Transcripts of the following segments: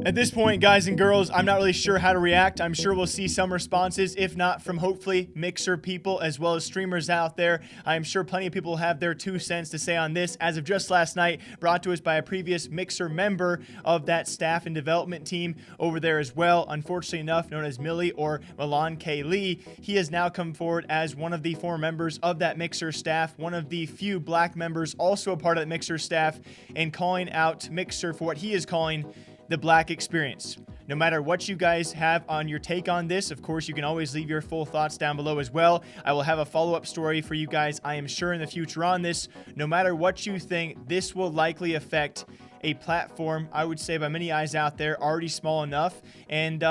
At this point, guys and girls, I'm not really sure how to react. I'm sure we'll see some responses, if not from hopefully Mixer people as well as streamers out there. I'm sure plenty of people have their 2 cents to say on this. As of just last night, brought to us by a previous Mixer member of that staff and development team over there as well. Unfortunately enough, known as Millie or Milan K. Lee, he has now come forward as one of the former members of that Mixer staff, one of the few black members also a part of that Mixer staff, and calling out Mixer for what he is calling the black experience. No matter what you guys have on your take on this, of course, you can always leave your full thoughts down below as well. I will have a follow-up story for you guys, I am sure, in the future on this. No matter what you think, this will likely affect a platform, I would say by many eyes out there, already small enough, and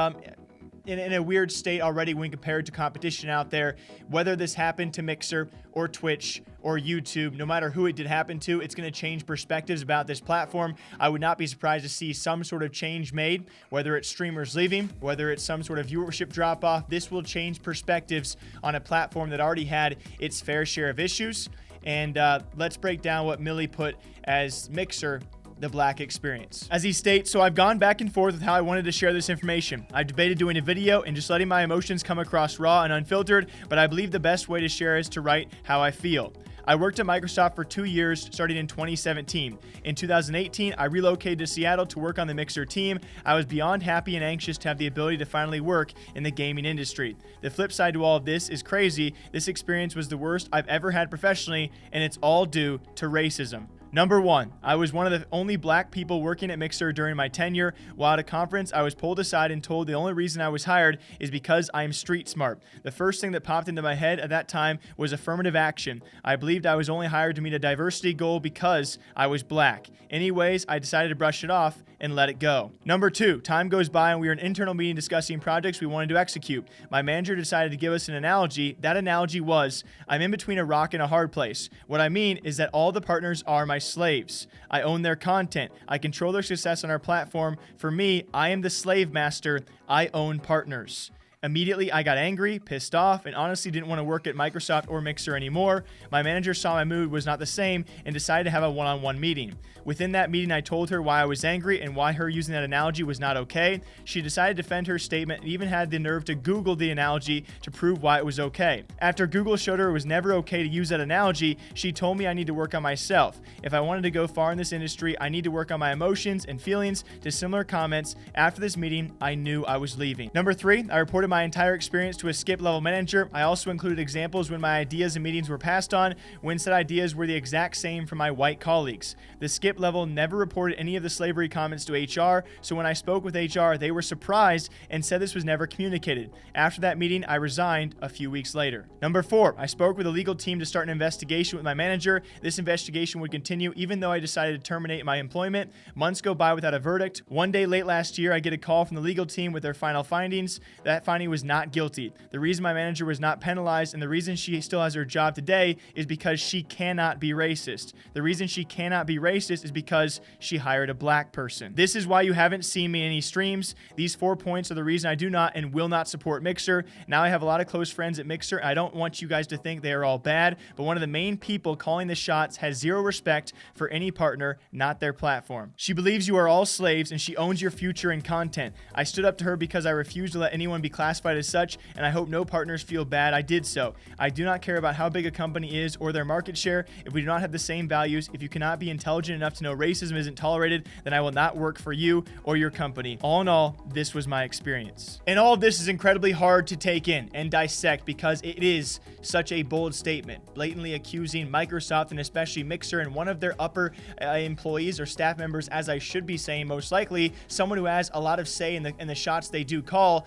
in a weird state already when compared to competition out there. Whether this happened to Mixer or Twitch or YouTube, no matter who it did happen to, it's going to change perspectives about this platform. I would not be surprised to see some sort of change made, whether it's streamers leaving, whether it's some sort of viewership drop off. This will change perspectives on a platform that already had its fair share of issues. And let's break down what Millie put as Mixer the black experience. As he states, so I've gone back and forth with how I wanted to share this information. I've debated doing a video and just letting my emotions come across raw and unfiltered, but I believe the best way to share is to write how I feel. I worked at Microsoft for 2 years, starting in 2017. In 2018, I relocated to Seattle to work on the Mixer team. I was beyond happy and anxious to have the ability to finally work in the gaming industry. The flip side to all of this is crazy. This experience was the worst I've ever had professionally, and it's all due to racism. Number 1, I was one of the only black people working at Mixer during my tenure. While at a conference, I was pulled aside and told the only reason I was hired is because I am street smart. The first thing that popped into my head at that time was affirmative action. I believed I was only hired to meet a diversity goal because I was black. Anyways, I decided to brush it off and let it go. Number 2, time goes by and we were in an internal meeting discussing projects we wanted to execute. My manager decided to give us an analogy. That analogy was, I'm in between a rock and a hard place. What I mean is that all the partners are my slaves. I own their content. I control their success on our platform. For me, I am the slave master. I own partners. Immediately, I got angry, pissed off, and honestly didn't want to work at Microsoft or Mixer anymore. My manager saw my mood was not the same and decided to have a one-on-one meeting. Within that meeting, I told her why I was angry and why her using that analogy was not okay. She decided to defend her statement and even had the nerve to Google the analogy to prove why it was okay. After Google showed her it was never okay to use that analogy, she told me I need to work on myself. If I wanted to go far in this industry, I need to work on my emotions and feelings. To similar comments, after this meeting, I knew I was leaving. Number 3, I reported my entire experience to a skip level manager. I also included examples when my ideas and meetings were passed on, when said ideas were the exact same from my white colleagues. The skip level never reported any of the slavery comments to HR, so when I spoke with HR, they were surprised and said this was never communicated. After that meeting, I resigned a few weeks later. Number 4, I spoke with a legal team to start an investigation with my manager. This investigation would continue even though I decided to terminate my employment. Months go by without a verdict. One day late last year, I get a call from the legal team with their final findings. That finding was not guilty. The reason my manager was not penalized and the reason she still has her job today is because she cannot be racist. The reason she cannot be racist is because she hired a black person. This is why you haven't seen me in any streams. These 4 points are the reason I do not and will not support Mixer. Now I have a lot of close friends at Mixer. I don't want you guys to think they are all bad, but one of the main people calling the shots has zero respect for any partner, not their platform. She believes you are all slaves and she owns your future and content. I stood up to her because I refuse to let anyone be classified as such, and I hope no partners feel bad I did so. I do not care about how big a company is or their market share. If we do not have the same values, if you cannot be intelligent enough to know racism isn't tolerated, then I will not work for you or your company. All in all, this was my experience. And all of this is incredibly hard to take in and dissect because it is such a bold statement, blatantly accusing Microsoft and especially Mixer and one of their upper employees or staff members, as I should be saying, most likely someone who has a lot of say in the shots they do call,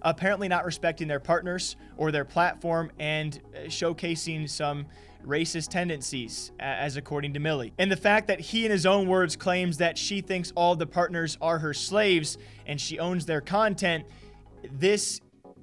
apparently not respecting their partners or their platform and showcasing some racist tendencies, as according to Millie. And the fact that he in his own words claims that she thinks all the partners are her slaves and she owns their content,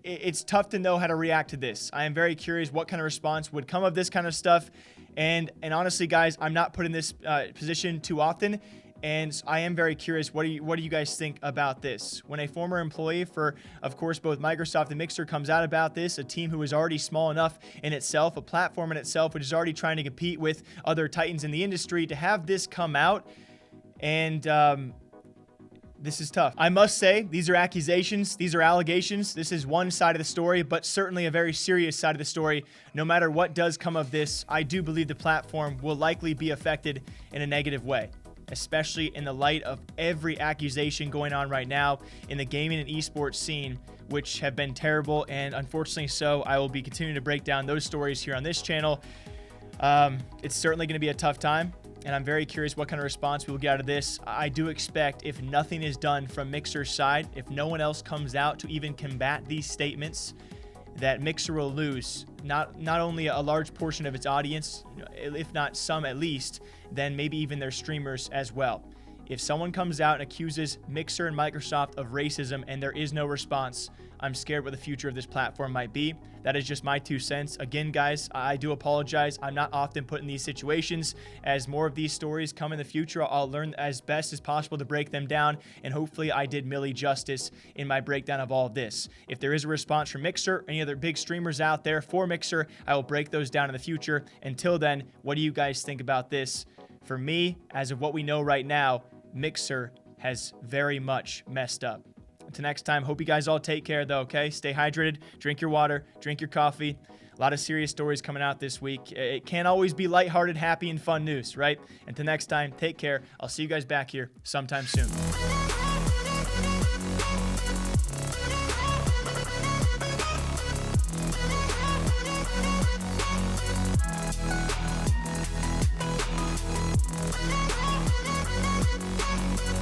it's tough to know how to react to this. I am very curious what kind of response would come of this kind of stuff. And honestly, guys, I'm not put in this position too often. And I am very curious, what do you guys think about this? When a former employee for, of course, both Microsoft and Mixer comes out about this, a team who is already small enough in itself, a platform in itself, which is already trying to compete with other titans in the industry, to have this come out and This is tough. I must say, these are accusations. These are allegations. This is one side of the story, but certainly a very serious side of the story. No matter what does come of this, I do believe the platform will likely be affected in a negative way, especially in the light of every accusation going on right now in the gaming and esports scene, which have been terrible, and unfortunately so. I will be continuing to break down those stories here on this channel. It's certainly going to be a tough time, and I'm very curious what kind of response we will get out of this. I do expect, if nothing is done from Mixer's side, if no one else comes out to even combat these statements, that Mixer will lose not only a large portion of its audience, if not some at least, then maybe even their streamers as well. If someone comes out and accuses Mixer and Microsoft of racism and there is no response, I'm scared what the future of this platform might be. That is just my 2 cents. Again, guys, I do apologize. I'm not often put in these situations. As more of these stories come in the future, I'll learn as best as possible to break them down, and hopefully I did Millie justice in my breakdown of all of this. If there is a response from Mixer, any other big streamers out there for Mixer, I will break those down in the future. Until then, what do you guys think about this? For me, as of what we know right now, Mixer has very much messed up. Until next time, hope you guys all take care though, okay? Stay hydrated, drink your water, drink your coffee. A lot of serious stories coming out this week. It can't always be lighthearted, happy, and fun news, right? Until next time, take care. I'll see you guys back here sometime soon.